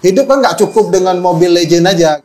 Hidup kan nggak cukup dengan Mobile Legend aja.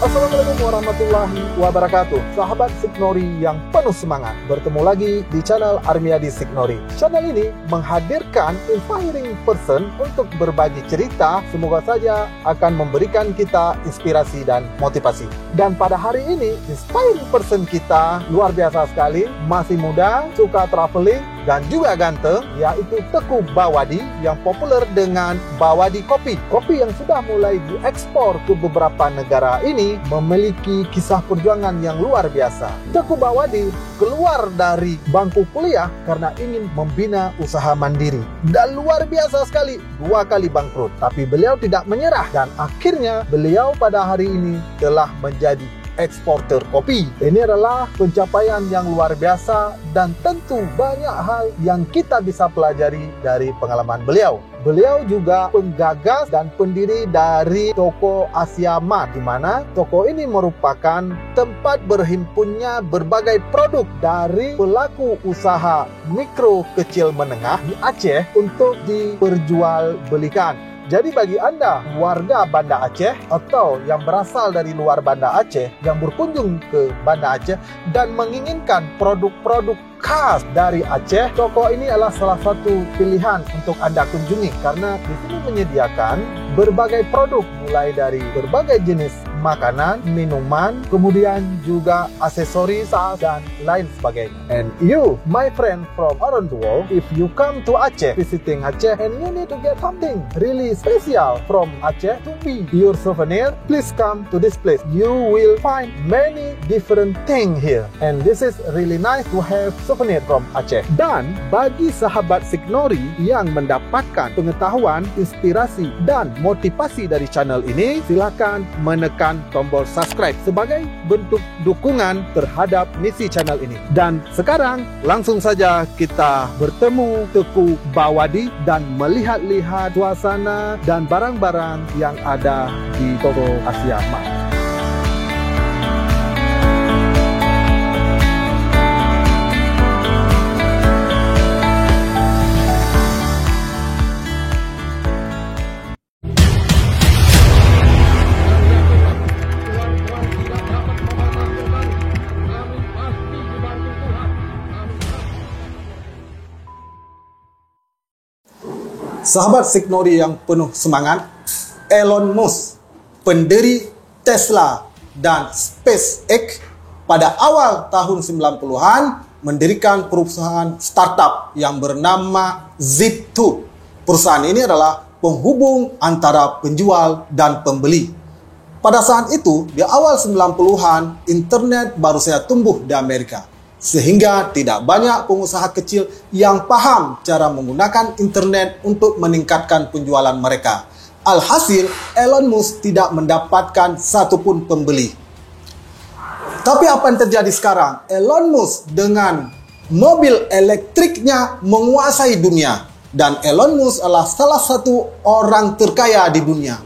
Assalamualaikum warahmatullahi wabarakatuh. Sahabat Signori yang penuh semangat, bertemu lagi di channel Armiadi Signori. Channel ini menghadirkan inspiring person untuk berbagi cerita, semoga saja akan memberikan kita inspirasi dan motivasi. Dan pada hari ini, inspiring person kita luar biasa sekali, masih muda, suka traveling, dan juga ganteng, yaitu Teguh Bawadi yang populer dengan Bawadi Kopi. Kopi yang sudah mulai diekspor ke beberapa negara ini memiliki kisah perjuangan yang luar biasa. Teguh Bawadi keluar dari bangku kuliah karena ingin membina usaha mandiri. Dan luar biasa sekali, 2 kali bangkrut. Tapi beliau tidak menyerah dan akhirnya beliau pada hari ini telah menjadi eksporter kopi. Ini adalah pencapaian yang luar biasa dan tentu banyak hal yang kita bisa pelajari dari pengalaman beliau. Beliau juga penggagas dan pendiri dari toko Asia Mart, di mana toko ini merupakan tempat berhimpunnya berbagai produk dari pelaku usaha mikro kecil menengah di Aceh untuk diperjualbelikan. Jadi bagi Anda warga Banda Aceh atau yang berasal dari luar Banda Aceh yang berkunjung ke Banda Aceh dan menginginkan produk-produk khas dari Aceh, toko ini adalah salah satu pilihan untuk Anda kunjungi karena di sini menyediakan berbagai produk mulai dari berbagai jenis makanan, minuman, kemudian juga aksesoris dan lain sebagainya. And you, my friend from around the world, if you come to Aceh, visiting Aceh, and you need to get something really special from Aceh to be your souvenir, please come to this place. You will find many different things here, and this is really nice to have souvenir from Aceh. Dan bagi sahabat Signori yang mendapatkan pengetahuan, inspirasi, dan motivasi dari channel ini, silakan menekan tombol subscribe sebagai bentuk dukungan terhadap misi channel ini. Dan sekarang langsung saja kita bertemu Teguh Bawadi dan melihat-lihat suasana dan barang-barang yang ada di toko Asia Mart. Sahabat Signori yang penuh semangat, Elon Musk, pendiri Tesla dan SpaceX, pada awal tahun 90-an mendirikan perusahaan startup yang bernama Zip2. Perusahaan ini adalah penghubung antara penjual dan pembeli. Pada saat itu, di awal 90-an, internet baru saja tumbuh di Amerika. Sehingga tidak banyak pengusaha kecil yang paham cara menggunakan internet untuk meningkatkan penjualan mereka. Alhasil, Elon Musk tidak mendapatkan satupun pembeli. Tapi apa yang terjadi sekarang? Elon Musk dengan mobil elektriknya menguasai dunia. Dan Elon Musk adalah salah satu orang terkaya di dunia.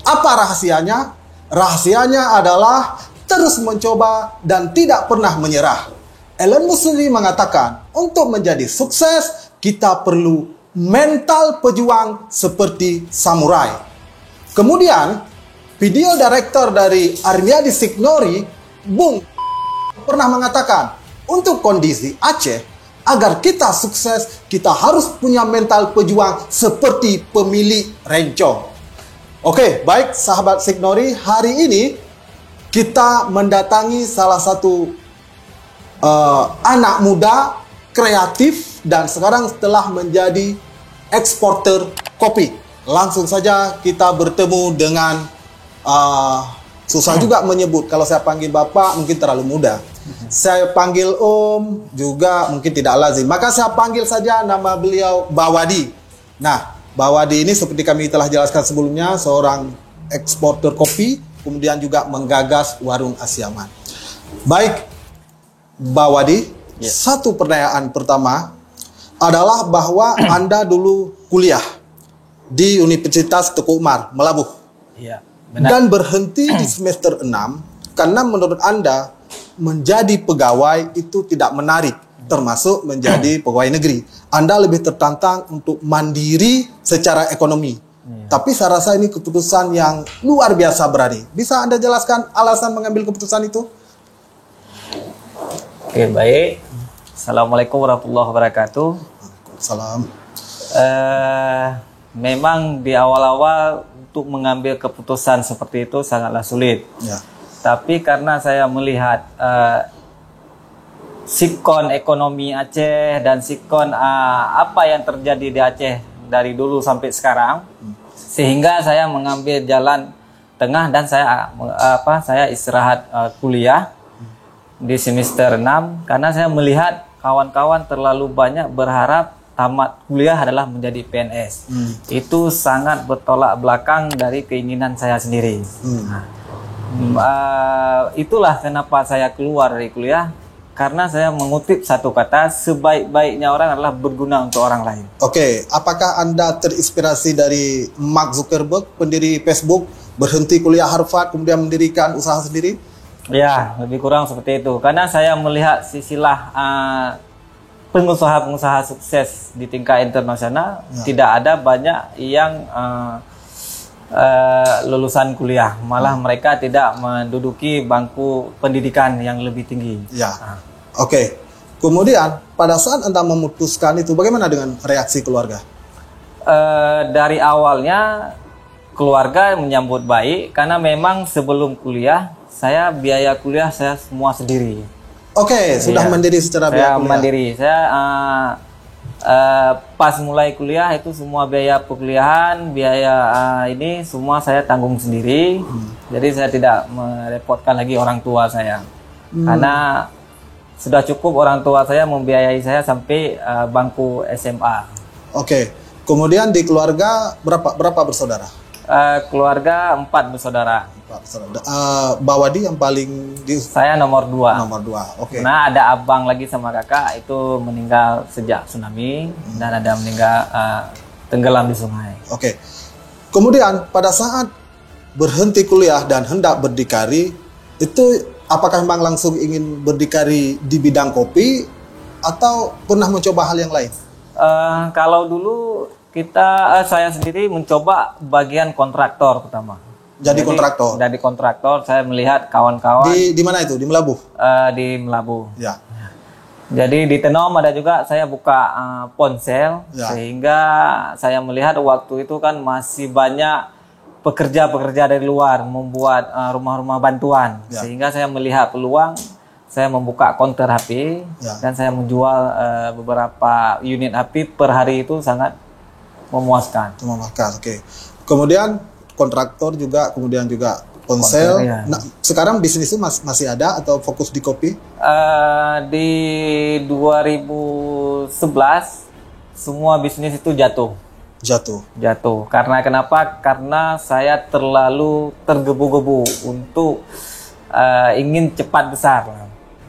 Apa rahasianya? Rahasianya adalah terus mencoba dan tidak pernah menyerah. Elon Musk sendiri mengatakan, untuk menjadi sukses, kita perlu mental pejuang seperti samurai. Kemudian, video director dari Armiadi Signori, Bung, pernah mengatakan, untuk kondisi Aceh, agar kita sukses, kita harus punya mental pejuang seperti pemilik rencong. Oke, baik sahabat Signori, hari ini kita mendatangi salah satu anak muda kreatif, dan sekarang telah menjadi eksporter kopi. Langsung saja kita bertemu dengan susah juga menyebut. Kalau saya panggil Bapak mungkin terlalu muda. Saya panggil Om juga mungkin tidak lazim. Maka saya panggil saja nama beliau Bawadi. Nah, Bawadi ini seperti kami telah jelaskan sebelumnya, seorang eksporter kopi, kemudian juga menggagas warung Asiaman. Baik, Bawadi, satu pertanyaan pertama adalah bahwa Anda dulu kuliah di Universitas Teguh Umar, Melabuh. Iya, benar. Dan berhenti di semester 6 karena menurut Anda menjadi pegawai itu tidak menarik, termasuk menjadi pegawai negeri. Anda lebih tertantang untuk mandiri secara ekonomi. Tapi saya rasa ini keputusan yang luar biasa berani. Bisa Anda jelaskan alasan mengambil keputusan itu? Oke, baik. Assalamualaikum warahmatullahi wabarakatuh. Salam. Memang di awal-awal untuk mengambil keputusan seperti itu sangatlah sulit. Ya. Tapi karena saya melihat sikon ekonomi Aceh dan sikon apa yang terjadi di Aceh dari dulu sampai sekarang, sehingga saya mengambil jalan tengah dan saya istirahat kuliah di semester 6 karena saya melihat kawan-kawan terlalu banyak berharap tamat kuliah adalah menjadi PNS. Itu sangat bertolak belakang dari keinginan saya sendiri. Itulah kenapa saya keluar dari kuliah, karena saya mengutip satu kata, sebaik-baiknya orang adalah berguna untuk orang lain. Oke, apakah Anda terinspirasi dari Mark Zuckerberg, pendiri Facebook, berhenti kuliah Harvard, kemudian mendirikan usaha sendiri? Ya, lebih kurang seperti itu. Karena saya melihat sisilah pengusaha-pengusaha sukses di tingkat internasional, tidak ada banyak yang lulusan kuliah, malah mereka tidak menduduki bangku pendidikan yang lebih tinggi. Ya, oke. Kemudian pada saat Anda memutuskan itu, bagaimana dengan reaksi keluarga? Dari awalnya keluarga menyambut baik, karena memang sebelum kuliah saya biaya kuliah saya semua sendiri. Oke, sudah mandiri secara biaya kuliah. Mandiri. Saya pas mulai kuliah itu semua biaya perkuliahan, biaya ini semua saya tanggung sendiri. Jadi saya tidak merepotkan lagi orang tua saya. Karena sudah cukup orang tua saya membiayai saya sampai bangku SMA. Oke. Kemudian di keluarga berapa bersaudara? Keluarga 4 bersaudara. Bawadi yang paling Saya nomor 2. Nomor 2. Oke. Nah, ada abang lagi sama kakak itu meninggal sejak tsunami dan ada meninggal tenggelam di sungai. Oke. Kemudian pada saat berhenti kuliah dan hendak berdikari, itu apakah memang langsung ingin berdikari di bidang kopi atau pernah mencoba hal yang lain? Kalau dulu saya sendiri mencoba bagian kontraktor pertama. Jadi kontraktor. Jadi kontraktor, saya melihat kawan-kawan di mana itu? Di Melabuh. Di Melabuh. Ya. Jadi di Tenom ada juga saya buka ponsel, sehingga saya melihat waktu itu kan masih banyak pekerja-pekerja dari luar membuat rumah-rumah bantuan, sehingga saya melihat peluang. Saya membuka counter HP dan saya menjual beberapa unit HP per hari, itu sangat memuaskan. Memuaskan, oke. Kemudian kontraktor juga, kemudian juga ponsel. Nah, sekarang bisnis itu masih ada atau fokus di kopi? Di 2011 semua bisnis itu jatuh. Karena kenapa? Karena saya terlalu tergebu-gebu untuk ingin cepat besar.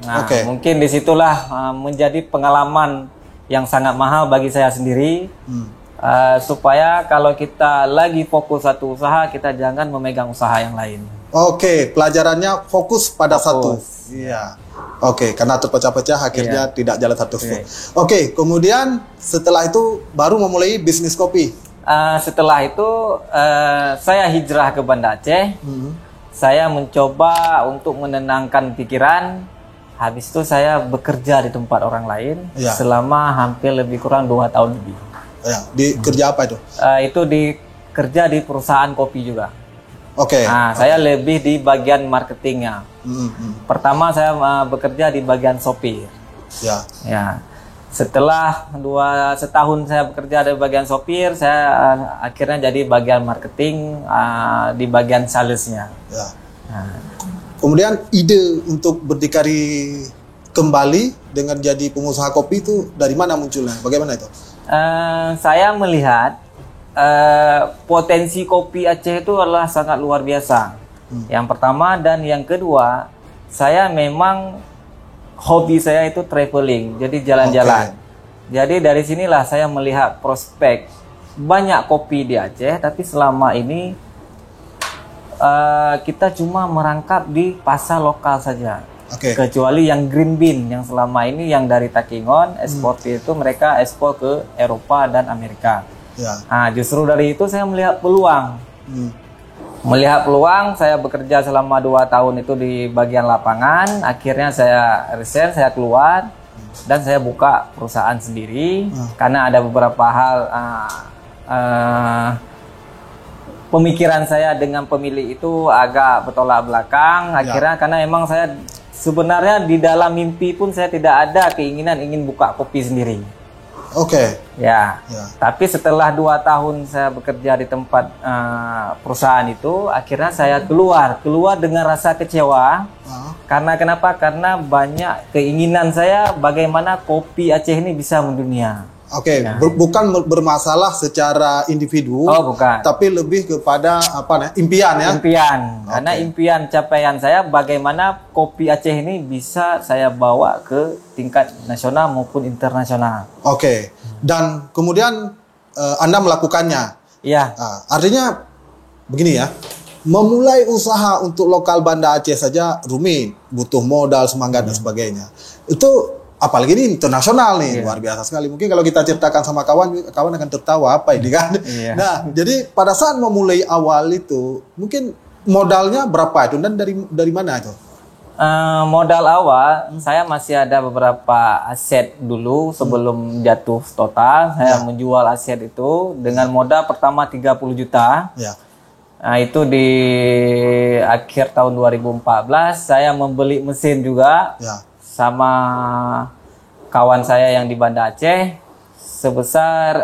Nah, mungkin disitulah menjadi pengalaman yang sangat mahal bagi saya sendiri. Supaya kalau kita lagi fokus satu usaha, kita jangan memegang usaha yang lain. Oke, pelajarannya fokus pada satu. Iya. Oke, karena terpecah-pecah akhirnya tidak jalan satu. Oke, kemudian setelah itu baru memulai bisnis kopi. Setelah itu saya hijrah ke Banda Aceh. Saya mencoba untuk menenangkan pikiran. Habis itu saya bekerja di tempat orang lain selama hampir lebih kurang 2 tahun lebih. Ya, di kerja apa itu? Itu kerja di perusahaan kopi juga. Oke. Nah, saya lebih di bagian marketingnya. Pertama saya bekerja di bagian sopir. Ya. Setelah setahun saya bekerja di bagian sopir, saya akhirnya jadi bagian marketing di bagian salesnya. Ya. Kemudian ide untuk berdikari kembali dengan jadi pengusaha kopi itu dari mana munculnya? Bagaimana itu? Saya melihat potensi kopi Aceh itu adalah sangat luar biasa. Yang pertama dan yang kedua, saya memang hobi saya itu traveling, jadi jalan-jalan. Jadi dari sinilah saya melihat prospek banyak kopi di Aceh, tapi selama ini kita cuma merangkap di pasar lokal saja. Kecuali yang green bean yang selama ini yang dari Takingon ekspor itu mereka ekspor ke Eropa dan Amerika. Nah, justru dari itu saya melihat peluang. Melihat peluang, saya bekerja selama 2 tahun itu di bagian lapangan. Akhirnya saya resign, saya keluar dan saya buka perusahaan sendiri karena ada beberapa hal pemikiran saya dengan pemilik itu agak bertolak belakang. Akhirnya karena emang saya sebenarnya di dalam mimpi pun saya tidak ada keinginan ingin buka kopi sendiri. Tapi setelah 2 tahun saya bekerja di tempat perusahaan itu, akhirnya saya keluar dengan rasa kecewa. Karena kenapa? Karena banyak keinginan saya bagaimana kopi Aceh ini bisa mendunia. Bukan bermasalah secara individu, bukan. Tapi lebih kepada impian ya. Karena impian capaian saya bagaimana kopi Aceh ini bisa saya bawa ke tingkat nasional maupun internasional. Dan kemudian Anda melakukannya. Artinya begini ya, memulai usaha untuk lokal Banda Aceh saja rumit, butuh modal, semangat dan sebagainya. Itu apalagi ini internasional nih, luar biasa sekali. Mungkin kalau kita ceritakan sama kawan akan tertawa apa ini kan. Nah, jadi pada saat memulai awal itu, mungkin modalnya berapa itu dan dari mana itu? Modal awal, saya masih ada beberapa aset dulu sebelum jatuh total. Saya menjual aset itu dengan modal pertama 30 juta. Nah, itu di akhir tahun 2014 saya membeli mesin juga. Sama kawan saya yang di Banda Aceh sebesar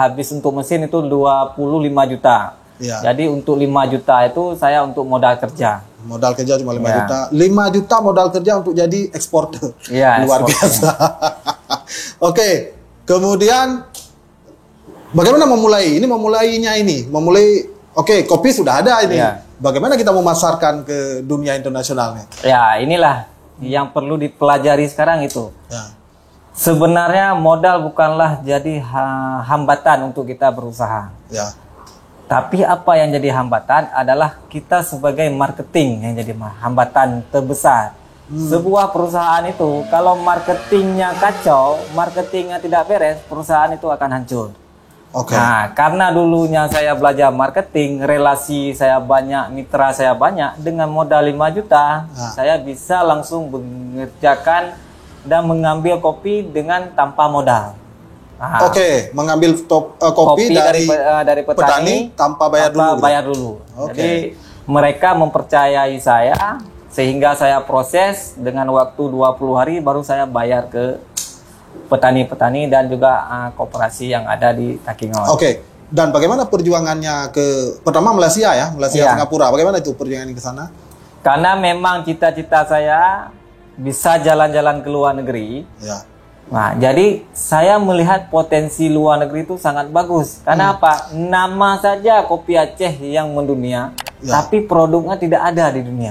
habis untuk mesin itu 25 juta. Jadi untuk 5 juta itu saya untuk modal kerja. Modal kerja cuma 5 juta. 5 juta modal kerja untuk jadi eksporter. Luar biasa. Kemudian bagaimana memulai? Ini memulainya ini. Kopi sudah ada ini. Bagaimana kita memasarkan ke dunia internasionalnya? Inilah yang perlu dipelajari sekarang itu. Sebenarnya modal bukanlah jadi hambatan untuk kita berusaha. Tapi apa yang jadi hambatan adalah kita sebagai marketing yang jadi hambatan terbesar. Sebuah perusahaan itu kalau marketingnya kacau, marketingnya tidak beres, perusahaan itu akan hancur. Nah, karena dulunya saya belajar marketing, relasi saya banyak, mitra saya banyak, dengan modal 5 juta, saya bisa langsung mengerjakan dan mengambil kopi dengan tanpa modal. Mengambil kopi dari petani tanpa bayar dulu. Jadi mereka mempercayai saya sehingga saya proses dengan waktu 20 hari baru saya bayar ke petani-petani dan juga koperasi yang ada di Takingon. Dan bagaimana perjuangannya pertama Malaysia ya, Singapura. Bagaimana itu perjuangan ke sana? Karena memang cita-cita saya bisa jalan-jalan ke luar negeri. Nah, jadi saya melihat potensi luar negeri itu sangat bagus. Karena apa? Nama saja kopi Aceh yang mendunia, tapi produknya tidak ada di dunia.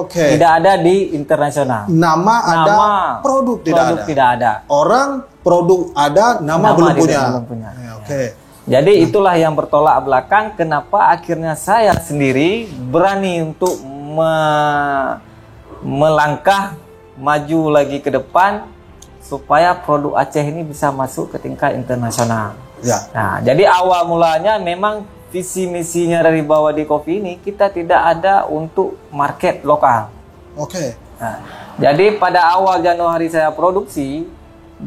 Tidak ada di internasional. Nama ada, produk tidak ada. Orang produk ada, nama belum punya. Jadi itulah yang bertolak belakang. Kenapa akhirnya saya sendiri berani untuk melangkah maju lagi ke depan supaya produk Aceh ini bisa masuk ke tingkat internasional. Nah, jadi awal mulanya memang visi misinya dari bawah di kopi ini kita tidak ada untuk market lokal. Nah, jadi pada awal Januari saya produksi,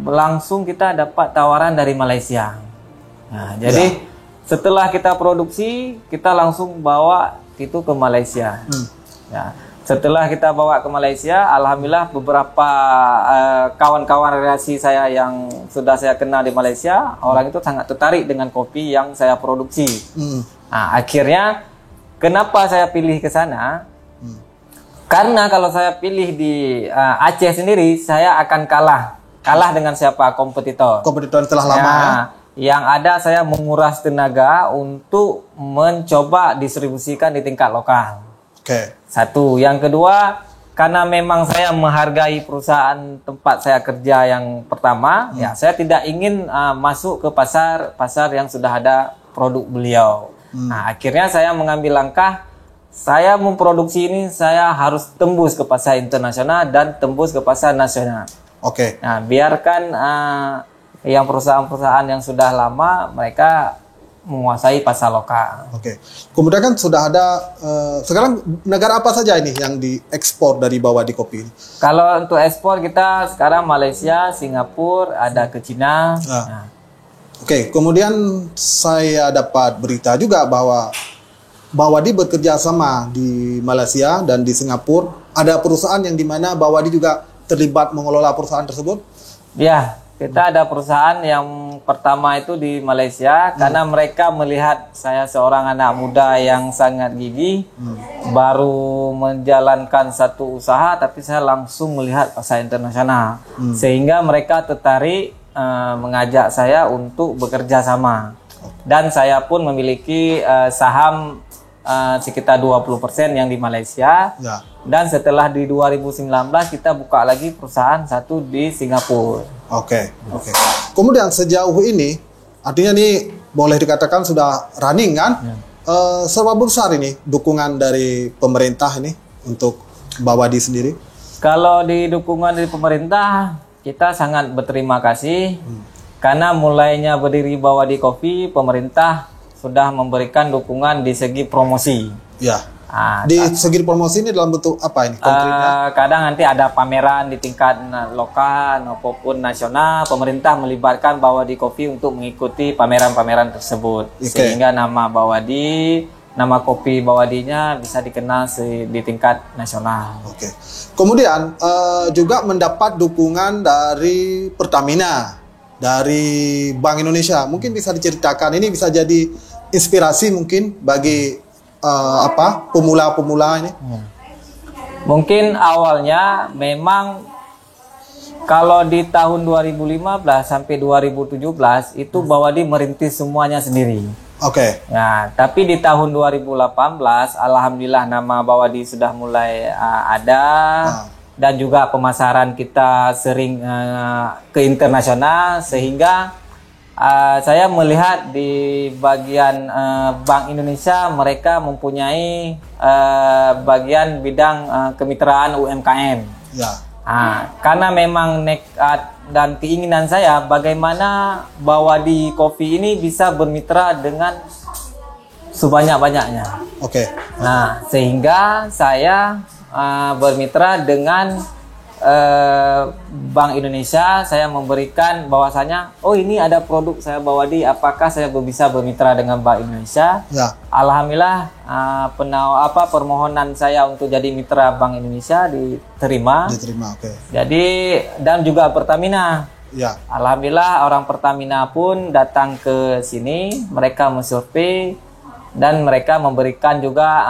langsung kita dapat tawaran dari Malaysia. Nah, jadi setelah kita produksi, kita langsung bawa itu ke Malaysia. Setelah kita bawa ke Malaysia, alhamdulillah beberapa kawan-kawan relasi saya yang sudah saya kenal di Malaysia, orang itu sangat tertarik dengan kopi yang saya produksi. Nah, akhirnya kenapa saya pilih ke sana? Karena kalau saya pilih di Aceh sendiri, saya akan kalah dengan siapa? Kompetitor. Kompetitor yang telah lama ya. Yang ada saya menguras tenaga untuk mencoba distribusikan di tingkat lokal. Oke. Satu, yang kedua, karena memang saya menghargai perusahaan tempat saya kerja yang pertama, ya saya tidak ingin masuk ke pasar yang sudah ada produk beliau. Nah, akhirnya saya mengambil langkah, saya memproduksi ini, saya harus tembus ke pasar internasional dan tembus ke pasar nasional. Oke. Nah, biarkan yang perusahaan-perusahaan yang sudah lama mereka menguasai pasar lokal. Oke. Kemudian kan sudah ada sekarang negara apa saja ini yang diekspor dari Bawadi Kopi? Kalau untuk ekspor kita sekarang Malaysia, Singapura, ada ke Cina. Nah. Oke. Kemudian saya dapat berita juga bahwa Bawadi bekerja sama di Malaysia dan di Singapura. Ada perusahaan yang dimana Bawadi juga terlibat mengelola perusahaan tersebut? Ya. Kita ada perusahaan yang pertama itu di Malaysia karena mereka melihat saya seorang anak muda yang sangat gigih, baru menjalankan satu usaha tapi saya langsung melihat pasar internasional. Sehingga mereka tertarik mengajak saya untuk bekerja sama. Dan saya pun memiliki saham sekitar 20% yang di Malaysia. Ya. Dan setelah di 2019 kita buka lagi perusahaan satu di Singapura. Oke. Kemudian sejauh ini, artinya ini boleh dikatakan sudah running kan? Seberapa besar ini dukungan dari pemerintah ini untuk Bawadi sendiri? Kalau di dukungan dari pemerintah, kita sangat berterima kasih. Karena mulainya berdiri Bawadi Coffee, pemerintah sudah memberikan dukungan di segi promosi. Ya. Di segi promosi ini dalam bentuk apa ini? Kadang nanti ada pameran di tingkat lokal maupun nasional. Pemerintah melibatkan Bawadi Coffee untuk mengikuti pameran-pameran tersebut. Sehingga nama Bawadi, nama kopi Bawadinya bisa dikenal di tingkat nasional. Oke. Kemudian juga mendapat dukungan dari Pertamina, dari Bank Indonesia. Mungkin bisa diceritakan, ini bisa jadi inspirasi mungkin bagi pemula-pemula ini? Mungkin awalnya memang kalau di tahun 2015 sampai 2017 itu Bawadi merintis semuanya sendiri. Oke. Nah, tapi di tahun 2018 alhamdulillah nama Bawadi sudah mulai ada dan juga pemasaran kita sering ke internasional sehingga saya melihat di bagian Bank Indonesia mereka mempunyai bagian bidang kemitraan UMKM. Ya. Karena memang nekat dan keinginan saya bagaimana Bawadi Coffee ini bisa bermitra dengan sebanyak-banyaknya. Oke. Nah, sehingga saya bermitra dengan Bank Indonesia. Saya memberikan bahwasanya ini ada produk saya Bawadi, apakah saya bisa bermitra dengan Bank Indonesia? Ya. Alhamdulillah permohonan saya untuk jadi mitra Bank Indonesia diterima. Oke. Jadi dan juga Pertamina. Ya. Alhamdulillah orang Pertamina pun datang ke sini, mereka mensurvei dan mereka memberikan juga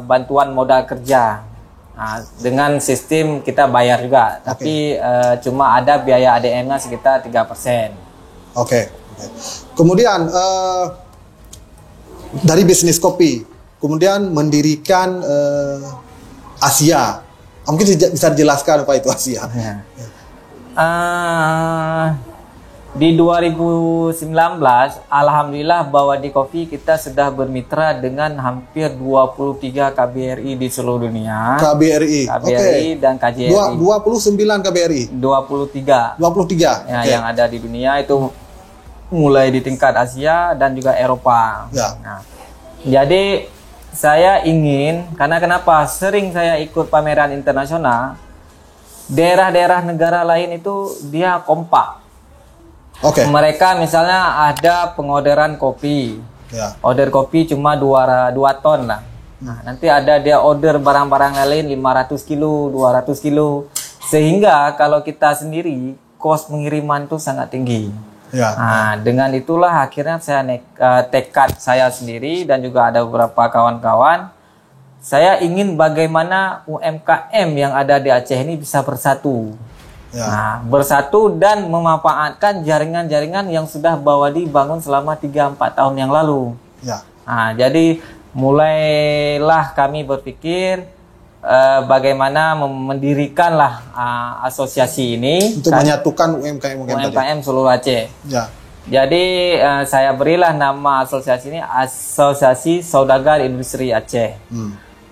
bantuan modal kerja. Dengan sistem kita bayar juga, tapi cuma ada biaya ADM-nya sekitar 3%. Oke. Kemudian dari bisnis kopi, kemudian mendirikan Asia. Mungkin bisa dijelaskan apa itu Asia? Di 2019, alhamdulillah Bawadi Coffee kita sudah bermitra dengan hampir 23 KBRI di seluruh dunia. KBRI dan KJRI. 29 KBRI. 23. Ya, yang ada di dunia itu mulai di tingkat Asia dan juga Eropa. Ya. Nah, jadi saya ingin, karena kenapa? Sering saya ikut pameran internasional, daerah-daerah negara lain itu dia kompak. Mereka misalnya ada pengorderan kopi, order kopi cuma 2 ton lah. Nah, nanti ada dia order barang-barang lain 500 kilo, 200 kilo. Sehingga kalau kita sendiri, kos pengiriman itu sangat tinggi. Ya. Nah, dengan itulah akhirnya saya tekad saya sendiri dan juga ada beberapa kawan-kawan. Saya ingin bagaimana UMKM yang ada di Aceh ini bisa bersatu. Ya. Nah, bersatu dan memanfaatkan jaringan-jaringan yang sudah Bawadi bangun selama 3-4 tahun yang lalu. Ya. Nah, jadi mulailah kami berpikir bagaimana mendirikanlah asosiasi ini Untuk menyatukan UMKM UMKM seluruh Aceh. Ya. Jadi saya berilah nama asosiasi ini Asosiasi Saudagar Industri Aceh.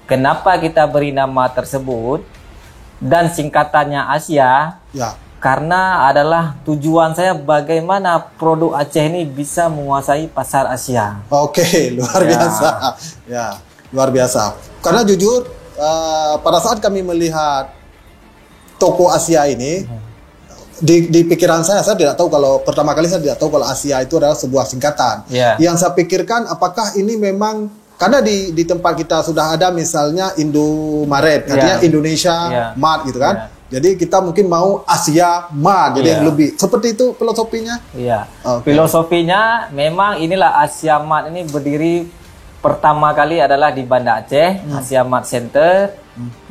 Kenapa kita beri nama tersebut dan singkatannya Asia? Ya. Karena adalah tujuan saya bagaimana produk Aceh ini bisa menguasai pasar Asia. Oke, luar biasa. Ya, luar biasa. Karena jujur pada saat kami melihat toko Asia ini, di pikiran saya tidak tahu kalau pertama kali saya tidak tahu kalau Asia itu adalah sebuah singkatan. Yeah. Yang saya pikirkan apakah ini memang karena di tempat kita sudah ada misalnya Indomaret, artinya Indonesia Mart gitu kan. Jadi kita mungkin mau Asia Mart, jadi yang lebih seperti itu filosofinya. Iya. Filosofinya memang inilah Asia Mart ini berdiri pertama kali adalah di Banda Aceh, Asia Mart Center.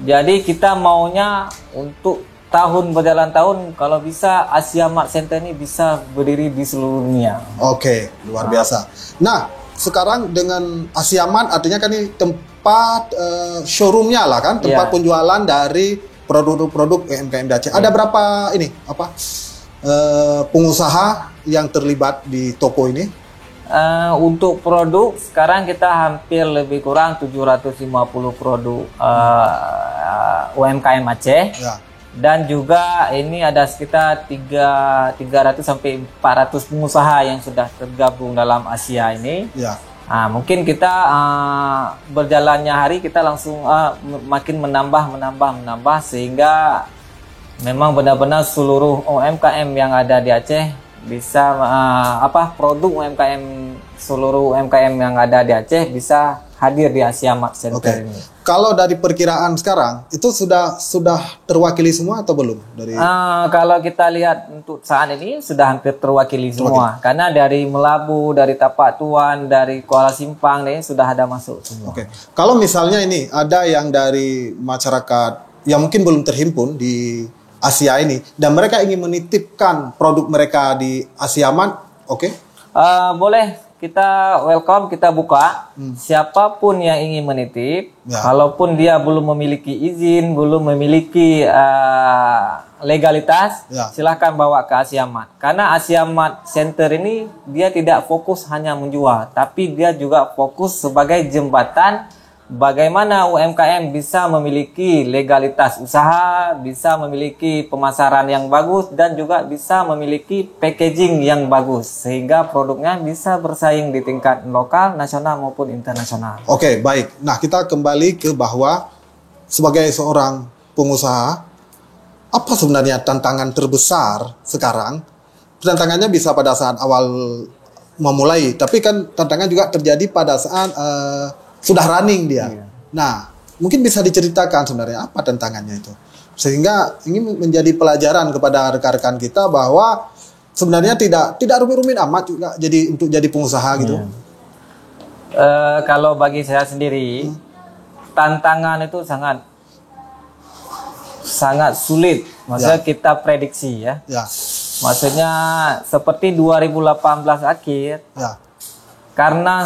Jadi kita maunya untuk tahun berjalan tahun kalau bisa Asia Mart Center ini bisa berdiri di seluruh dunia. Oke, luar biasa. Nah, sekarang dengan Asia Mart artinya kan ini tempat showroomnya lah kan, tempat penjualan dari produk-produk UMKM di Aceh. Ada berapa ini pengusaha yang terlibat di toko ini? Untuk produk sekarang kita hampir lebih kurang 750 produk UMKM Aceh. Ya. Dan juga ini ada sekitar 300 sampai 400 pengusaha yang sudah tergabung dalam Asia ini. Ya. Mungkin kita berjalannya hari kita langsung makin menambah sehingga memang benar-benar seluruh UMKM yang ada di Aceh bisa produk UMKM seluruh UMKM yang ada di Aceh bisa hadir di Asia Mart Center ini. Kalau dari perkiraan sekarang itu sudah terwakili semua atau belum dari? Kalau kita lihat untuk saat ini sudah hampir terwakili semua. Karena dari Melabu, dari Tapak Tuan, dari Kuala Simpang ini sudah ada masuk semua. Oke. Kalau misalnya ini ada yang dari masyarakat yang mungkin belum terhimpun di Asia ini dan mereka ingin menitipkan produk mereka di Asia Mart, oke? Boleh, kita welcome, kita buka. Siapapun yang ingin menitip, kalaupun dia belum memiliki izin, belum memiliki legalitas, silahkan bawa ke Asia Mart. Karena Asia Mart Center ini dia tidak fokus hanya menjual, tapi dia juga fokus sebagai jembatan bagaimana UMKM bisa memiliki legalitas usaha, bisa memiliki pemasaran yang bagus, dan juga bisa memiliki packaging yang bagus. Sehingga produknya bisa bersaing di tingkat lokal, nasional, maupun internasional. Oke, baik. Nah, kita kembali ke bahwa sebagai seorang pengusaha, apa sebenarnya tantangan terbesar sekarang? Tantangannya bisa pada saat awal memulai, tapi kan tantangan juga terjadi pada saat sudah running dia. Nah, mungkin bisa diceritakan sebenarnya apa tantangannya itu. Sehingga ini menjadi pelajaran kepada rekan-rekan kita bahwa sebenarnya tidak rumit-rumit amat juga untuk jadi pengusaha gitu. Kalau bagi saya sendiri, tantangan itu sangat sulit. Maksudnya kita prediksi ya. Maksudnya seperti 2018 akhir. Karena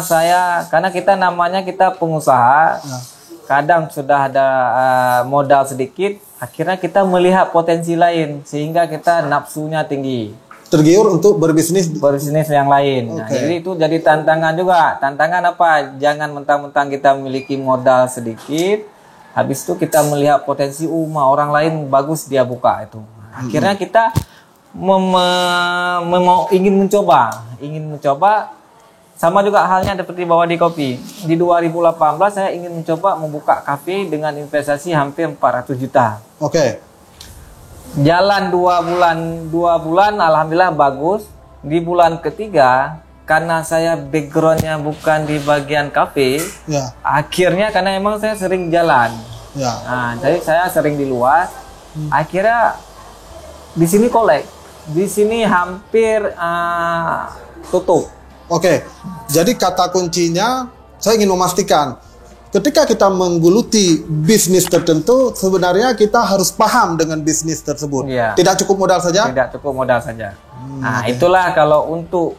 kita namanya kita pengusaha, kadang sudah ada modal sedikit, akhirnya kita melihat potensi lain sehingga kita nafsunya tinggi. Tergiur untuk berbisnis yang lain. Nah, jadi itu jadi tantangan juga. Tantangan apa? Jangan mentang-mentang kita memiliki modal sedikit, habis itu kita melihat potensi orang lain bagus dia buka itu. Akhirnya kita ingin mencoba. Sama juga halnya seperti Bawadi Kopi. Di 2018 saya ingin mencoba membuka kafe dengan investasi hampir 400 juta. Jalan 2 bulan alhamdulillah bagus. Di bulan ketiga karena saya backgroundnya bukan di bagian kafe, Ya. akhirnya karena emang saya sering jalan. Ya. Nah, jadi saya sering di luar. Akhirnya di sini kolek, di sini hampir tutup. Oke, jadi kata kuncinya saya ingin memastikan ketika kita menggeluti bisnis tertentu, sebenarnya kita harus paham dengan bisnis tersebut. Iya. Tidak cukup modal saja? Tidak cukup modal saja. Nah, itulah kalau untuk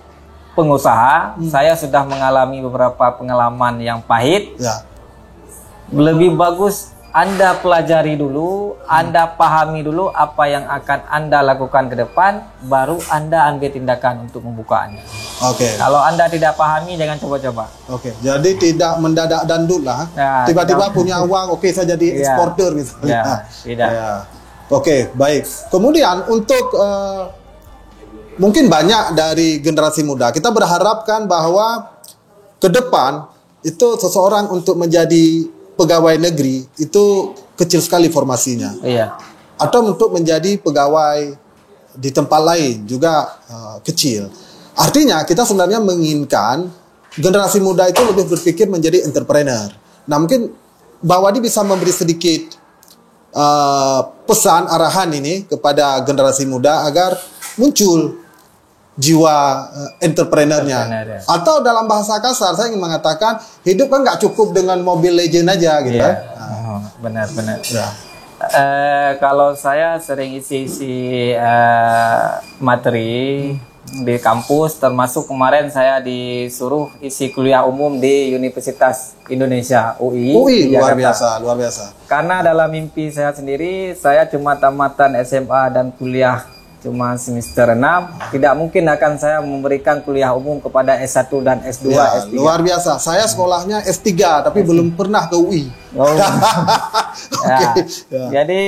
pengusaha, saya sudah mengalami beberapa pengalaman yang pahit. Ya. Lebih bagus Anda pelajari dulu, Anda pahami dulu apa yang akan Anda lakukan ke depan, baru Anda ambil tindakan untuk membukanya. Oke. Kalau Anda tidak pahami, jangan coba-coba. Oke. Jadi tidak mendadak dandut lah. Ya, Tiba-tiba tidak. punya uang, oke saya jadi Ya. eksporter misalnya. Ya, tidak. Ya. Oke, baik. Kemudian untuk mungkin banyak dari generasi muda, kita berharapkan bahwa ke depan itu seseorang untuk menjadi pegawai negeri itu kecil sekali formasinya, Iya. atau untuk menjadi pegawai di tempat lain juga kecil. Artinya kita sebenarnya menginginkan generasi muda itu lebih berpikir menjadi entrepreneur. Nah, mungkin Mbak Wadi bisa memberi sedikit pesan arahan ini kepada generasi muda agar muncul jiwa entrepreneurnya. Entrepreneur, ya. Atau dalam bahasa kasar saya ingin mengatakan hidup kan nggak cukup dengan mobil legend aja gitu Iya. kan. Oh, benar-benar. Ya. Kalau saya sering isi-isi materi di kampus, termasuk kemarin saya disuruh isi kuliah umum di Universitas Indonesia UI. UI di luar Jakarta. biasa, luar biasa. Karena dalam mimpi saya sendiri, saya cuma tamatan SMA dan kuliah cuma semester 6. Tidak mungkin akan saya memberikan kuliah umum kepada S1 dan S2, Ya, S3. luar biasa. Saya sekolahnya S3 tapi belum pernah ke UI. Oh. Oke. Ya. Jadi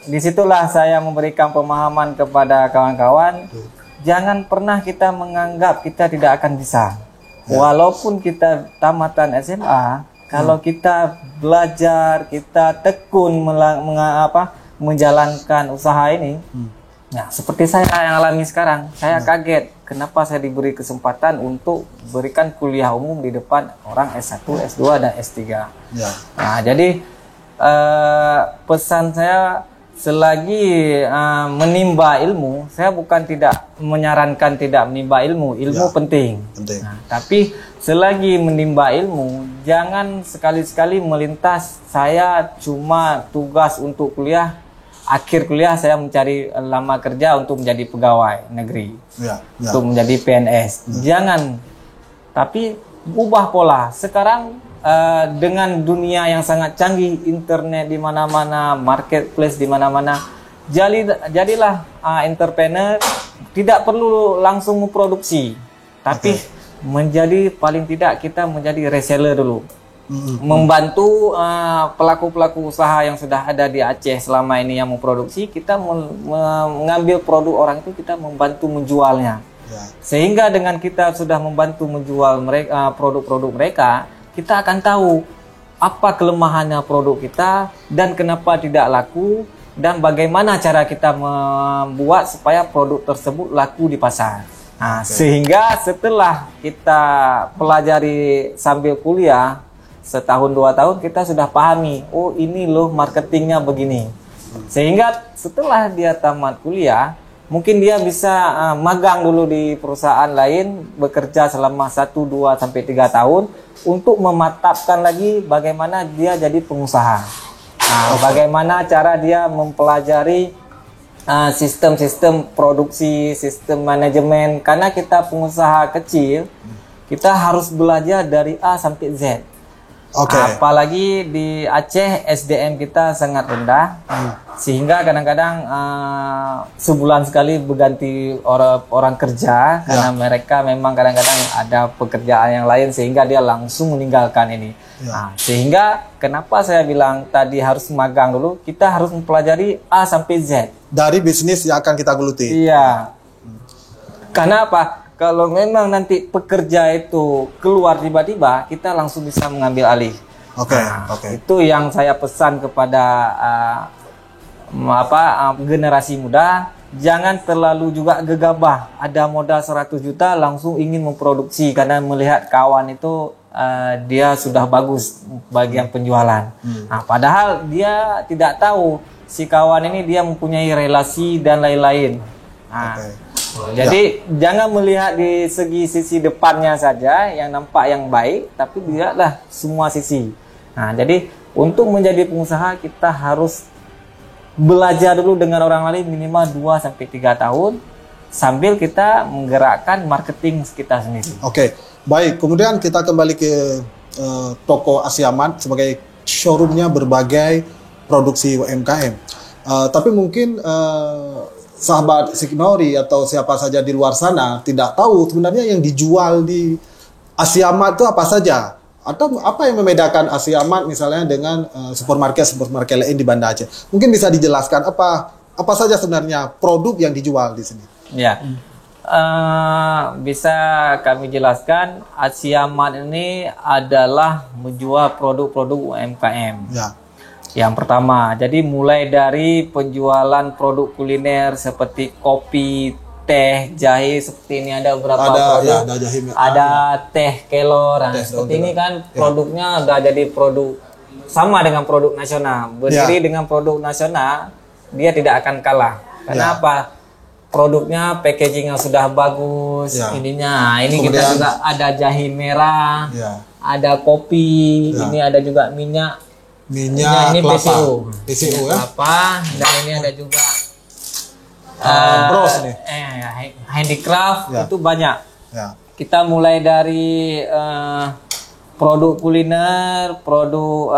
disitulah saya memberikan pemahaman kepada kawan-kawan. Jangan pernah kita menganggap kita tidak akan bisa. Walaupun kita tamatan SMA, kalau kita belajar, kita tekun menjalankan usaha ini, nah seperti saya yang alami sekarang, saya kaget kenapa saya diberi kesempatan untuk berikan kuliah umum di depan orang S1, S2, dan S3. Ya. Nah, jadi pesan saya selagi menimba ilmu, saya bukan tidak menyarankan tidak menimba ilmu, ilmu Ya, penting. penting. Nah, tapi selagi menimba ilmu, jangan sekali-sekali melintas saya cuma tugas untuk kuliah, akhir kuliah saya mencari lama kerja untuk menjadi pegawai negeri, Ya. Ya. untuk menjadi PNS. Jangan, tapi ubah pola. Sekarang dengan dunia yang sangat canggih, internet di mana-mana, marketplace di mana-mana, jadilah entrepreneur. Tidak perlu langsung memproduksi, tapi menjadi paling tidak kita menjadi reseller dulu. Membantu pelaku-pelaku usaha yang sudah ada di Aceh selama ini yang memproduksi, kita mengambil produk orang itu, kita membantu menjualnya. Ya. Sehingga dengan kita sudah membantu menjual mereka produk-produk mereka, kita akan tahu apa kelemahannya produk kita dan kenapa tidak laku, dan bagaimana cara kita membuat supaya produk tersebut laku di pasar. Nah, sehingga setelah kita pelajari sambil kuliah, setahun 2 tahun kita sudah pahami, oh ini loh marketingnya begini. Sehingga setelah dia tamat kuliah, mungkin dia bisa magang dulu di perusahaan lain, bekerja selama 1, 2, sampai 3 tahun untuk mematapkan lagi bagaimana dia jadi pengusaha. Nah, bagaimana cara dia mempelajari sistem-sistem produksi, sistem manajemen. Karena kita pengusaha kecil, kita harus belajar dari A sampai Z. Oke. Apalagi di Aceh SDM kita sangat rendah, sehingga kadang-kadang sebulan sekali berganti orang kerja karena mereka memang kadang-kadang ada pekerjaan yang lain sehingga dia langsung meninggalkan ini. Nah, sehingga kenapa saya bilang tadi harus magang dulu, kita harus mempelajari A sampai Z. Dari bisnis yang akan kita geluti. Iya. Karena apa? Kalau memang nanti pekerja itu keluar tiba-tiba, kita langsung bisa mengambil alih. Oke, Nah, oke. itu yang saya pesan kepada generasi muda. jangan terlalu juga gegabah. Ada modal 100 juta langsung ingin memproduksi karena melihat kawan itu dia sudah bagus bagian penjualan. Nah, padahal dia tidak tahu si kawan ini dia mempunyai relasi dan lain-lain. Nah, jadi jangan melihat di sisi depannya saja yang nampak yang baik, tapi lihatlah semua sisi. Nah, jadi untuk menjadi pengusaha kita harus belajar dulu dengan orang lain minimal 2-3 tahun sambil kita menggerakkan marketing kita sendiri. Oke, baik. Kemudian kita kembali ke toko Asiamat sebagai showroomnya berbagai produksi UMKM. Tapi mungkin sahabat Signori atau siapa saja di luar sana tidak tahu sebenarnya yang dijual di Asiamat itu apa saja. Atau apa yang membedakan Asiamat misalnya dengan supermarket lain di Banda Aceh? Mungkin bisa dijelaskan apa saja sebenarnya produk yang dijual di sini? Ya, bisa kami jelaskan. Asiamat ini adalah menjual produk-produk UMKM. Ya. Yang pertama, jadi mulai dari penjualan produk kuliner seperti kopi, teh, jahe, seperti ini ada beberapa produk. Ya, ada jahe, ada teh kelor. Nah, seperti ini kan produknya udah jadi produk sama dengan produk nasional. Berdiri dengan produk nasional, dia tidak akan kalah. Kenapa? Produknya packagingnya sudah bagus. Ininya, ini kemudian, kita juga ada jahe merah, ada kopi, ini ada juga minyak ini kelapa. PCO ya. Kelapa, dan ini ada juga bros nih. Handicraft itu banyak. Ya. Kita mulai dari produk kuliner, produk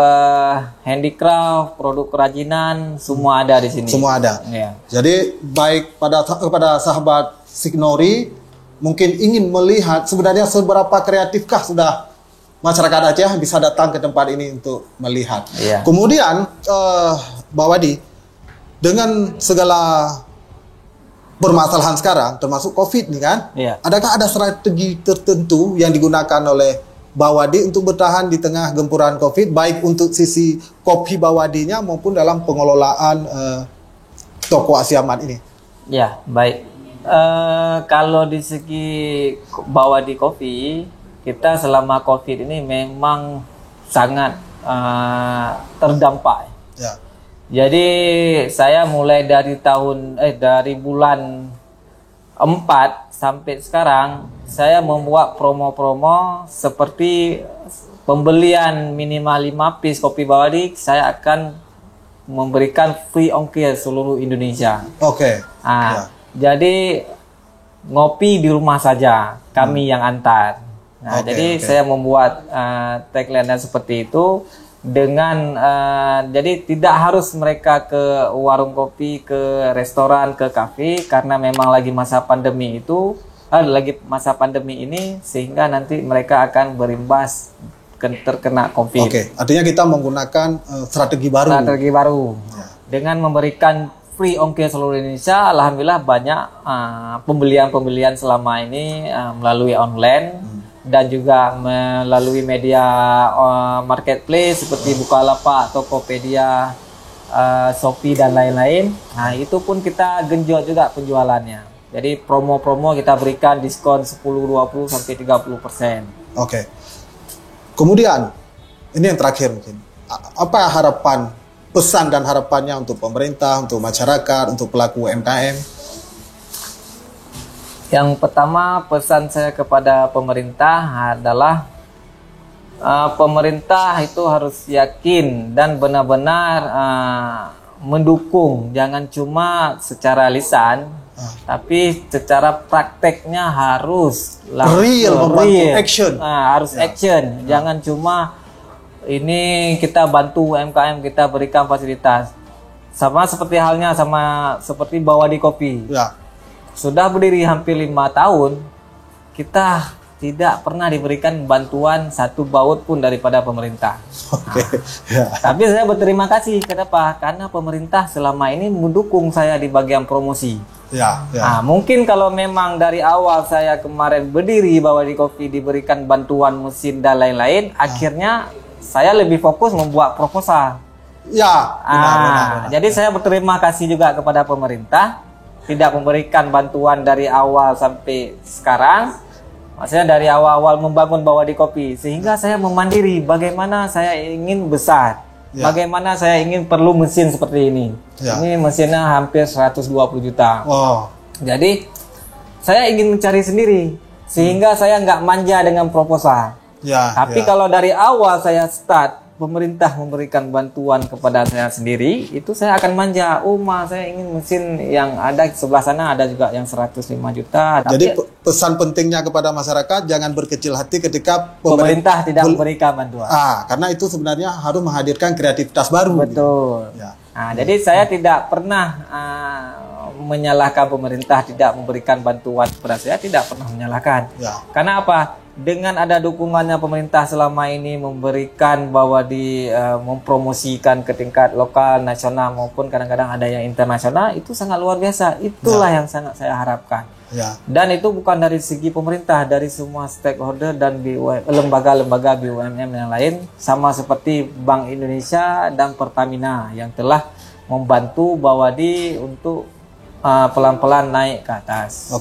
handicraft, produk kerajinan, semua ada di sini. Semua ada. Ya. Jadi baik kepada sahabat Signori mungkin ingin melihat sebenarnya seberapa kreatifkah sudah masyarakat Aceh bisa datang ke tempat ini untuk melihat. Ya. Kemudian Mbak Wadi, dengan segala permasalahan sekarang, termasuk COVID nih kan, adakah ada strategi tertentu yang digunakan oleh Bawadi untuk bertahan di tengah gempuran COVID, baik untuk sisi kopi Bawadinya maupun dalam pengelolaan toko Asiamat ini? Ya, baik. Kalau di segi Bawadi Kopi, kita selama COVID ini memang sangat terdampak. Ya. Jadi saya mulai dari dari bulan 4 sampai sekarang saya membuat promo-promo seperti pembelian minimal 5 piece kopi Bawadi saya akan memberikan free ongkir seluruh Indonesia. Oke. Jadi ngopi di rumah saja, kami yang antar. Nah, jadi saya membuat tagline seperti itu. Dengan jadi tidak harus mereka ke warung kopi, ke restoran, ke kafe karena memang lagi masa pandemi itu ini sehingga nanti mereka akan berimbas terkena COVID. Oke, artinya kita menggunakan strategi baru. Ya. Dengan memberikan free ongkir seluruh Indonesia, alhamdulillah banyak pembelian selama ini melalui online. Dan juga melalui media marketplace seperti Bukalapak, Tokopedia, Shopee dan lain-lain. Nah, itu pun kita genjot juga penjualannya. Jadi promo-promo kita berikan diskon 10, 20 sampai 30%. Oke. Kemudian ini yang terakhir mungkin. Apa harapan, pesan dan harapannya untuk pemerintah, untuk masyarakat, untuk pelaku UMKM? Yang pertama pesan saya kepada pemerintah adalah pemerintah itu harus yakin dan benar-benar mendukung, jangan cuma secara lisan, tapi secara prakteknya harus real, action. Harus action, jangan cuma ini kita bantu UMKM, kita berikan fasilitas. Sama seperti halnya seperti Bawadi Kopi. Ya. Sudah berdiri hampir 5 tahun, kita tidak pernah diberikan bantuan satu baut pun daripada pemerintah. Tapi saya berterima kasih. Kenapa? Karena pemerintah selama ini mendukung saya di bagian promosi. Nah, mungkin kalau memang dari awal saya kemarin berdiri Bawadi Kopi diberikan bantuan mesin dan lain-lain, akhirnya saya lebih fokus membuat proposal. Benar. Jadi saya berterima kasih juga kepada pemerintah. tidak memberikan bantuan dari awal sampai sekarang. Maksudnya dari awal-awal membangun Bawadi Kopi, sehingga saya memandiri bagaimana saya ingin besar, bagaimana saya ingin perlu mesin seperti ini. Ini mesinnya hampir 120 juta. Jadi saya ingin mencari sendiri, sehingga saya nggak manja dengan proposal. Tapi kalau dari awal saya start, pemerintah memberikan bantuan kepada saya sendiri, itu saya akan manja. Saya ingin mesin yang ada di sebelah sana, ada juga yang 105 juta. Jadi pesan pentingnya kepada masyarakat, jangan berkecil hati ketika pemerintah tidak memberikan bantuan. Karena itu sebenarnya harus menghadirkan kreativitas baru. Betul. Gitu. Jadi saya tidak pernah menyalahkan pemerintah tidak memberikan bantuan kepada saya, tidak pernah menyalahkan. Karena apa? Dengan ada dukungannya pemerintah selama ini memberikan bahwa mempromosikan ke tingkat lokal, nasional maupun kadang-kadang ada yang internasional, itu sangat luar biasa. Itulah yang sangat saya harapkan. Dan itu bukan dari segi pemerintah, dari semua stakeholder dan lembaga-lembaga BUMN yang lain, sama seperti Bank Indonesia dan Pertamina yang telah membantu Bawadi untuk pelan-pelan naik ke atas.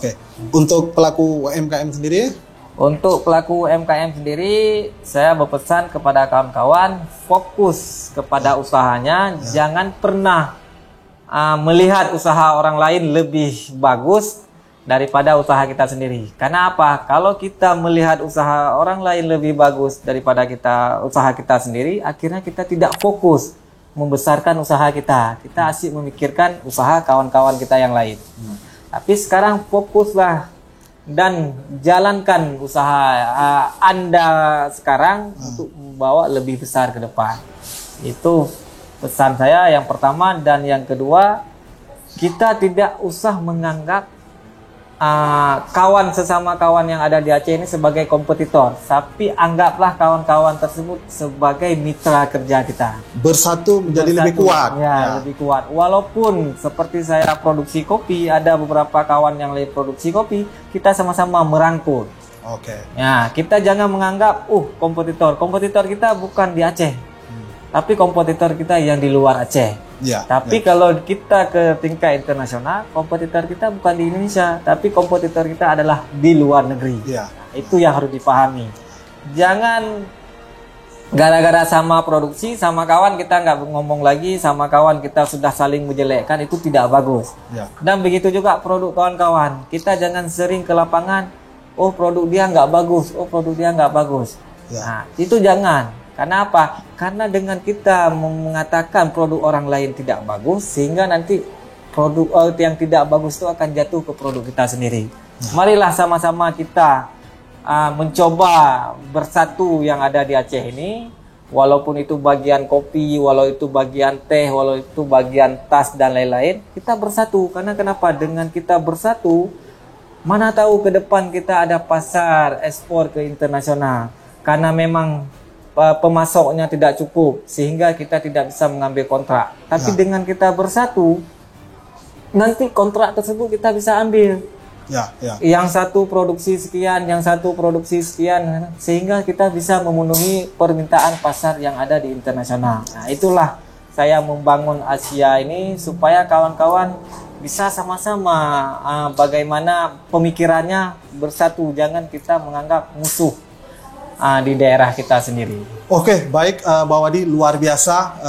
Untuk pelaku UMKM sendiri? Untuk pelaku UMKM sendiri, saya berpesan kepada kawan-kawan fokus kepada usahanya, jangan pernah melihat usaha orang lain lebih bagus daripada usaha kita sendiri. Karena apa? Kalau kita melihat usaha orang lain lebih bagus daripada usaha kita sendiri, akhirnya kita tidak fokus membesarkan usaha kita. Kita asyik memikirkan usaha kawan-kawan kita yang lain. Tapi sekarang fokuslah dan jalankan usaha Anda sekarang untuk membawa lebih besar ke depan. Itu pesan saya yang pertama. Dan yang kedua, kita tidak usah menganggap kawan sesama kawan yang ada di Aceh ini sebagai kompetitor, tapi anggaplah kawan-kawan tersebut sebagai mitra kerja kita. Bersatu menjadi lebih kuat. Lebih kuat. Walaupun seperti saya produksi kopi, ada beberapa kawan yang lain produksi kopi, kita sama-sama merangkul. Kita jangan menganggap kompetitor. Kompetitor kita bukan di Aceh, tapi kompetitor kita yang di luar Aceh. Tapi kalau kita ke tingkat internasional, kompetitor kita bukan di Indonesia, tapi kompetitor kita adalah di luar negeri. Itu yang harus dipahami. Jangan gara-gara sama produksi, sama kawan kita nggak ngomong lagi, sama kawan kita sudah saling menjelekkan, itu tidak bagus. Dan begitu juga produk kawan-kawan. Kita jangan sering ke lapangan, produk dia nggak bagus, produk dia nggak bagus. Itu jangan. Karena apa? Karena dengan kita mengatakan produk orang lain tidak bagus, sehingga nanti produk yang tidak bagus itu akan jatuh ke produk kita sendiri. Marilah sama-sama kita mencoba bersatu yang ada di Aceh ini. Walaupun itu bagian kopi, walau itu bagian teh, walau itu bagian tas dan lain-lain, kita bersatu. Karena kenapa? Dengan kita bersatu, mana tahu ke depan kita ada pasar ekspor ke internasional. Karena memang pemasoknya tidak cukup, sehingga kita tidak bisa mengambil kontrak. Tapi dengan kita bersatu, nanti kontrak tersebut kita bisa ambil. Yang satu produksi sekian, yang satu produksi sekian, sehingga kita bisa memenuhi permintaan pasar yang ada di internasional. Itulah saya membangun Asia ini supaya kawan-kawan bisa sama-sama bagaimana pemikirannya bersatu. Jangan kita menganggap musuh di daerah kita sendiri. Baik, Bawadi, luar biasa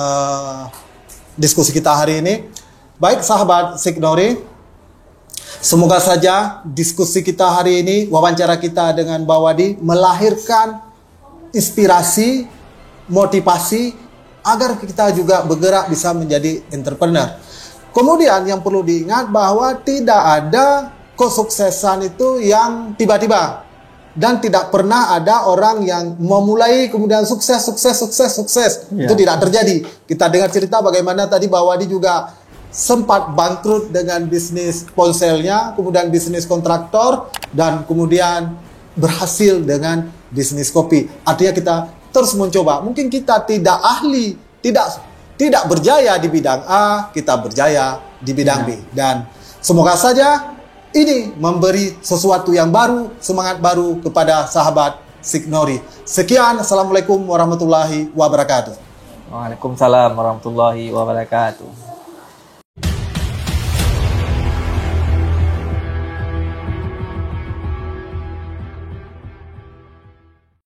diskusi kita hari ini. Baik, sahabat Signori, semoga saja diskusi kita hari ini, wawancara kita dengan Bawadi, melahirkan inspirasi, motivasi, agar kita juga bergerak bisa menjadi entrepreneur. Kemudian yang perlu diingat bahwa tidak ada kesuksesan itu yang tiba-tiba. Dan tidak pernah ada orang yang memulai kemudian sukses. Itu tidak terjadi. Kita dengar cerita bagaimana tadi Bawadi juga sempat bangkrut dengan bisnis ponselnya, kemudian bisnis kontraktor, dan kemudian berhasil dengan bisnis kopi. Artinya kita terus mencoba. Mungkin kita tidak ahli, tidak berjaya di bidang A, kita berjaya di bidang B. Dan semoga saja ini memberi sesuatu yang baru, semangat baru kepada sahabat Signori. Sekian, Assalamualaikum warahmatullahi wabarakatuh. Waalaikumsalam warahmatullahi wabarakatuh.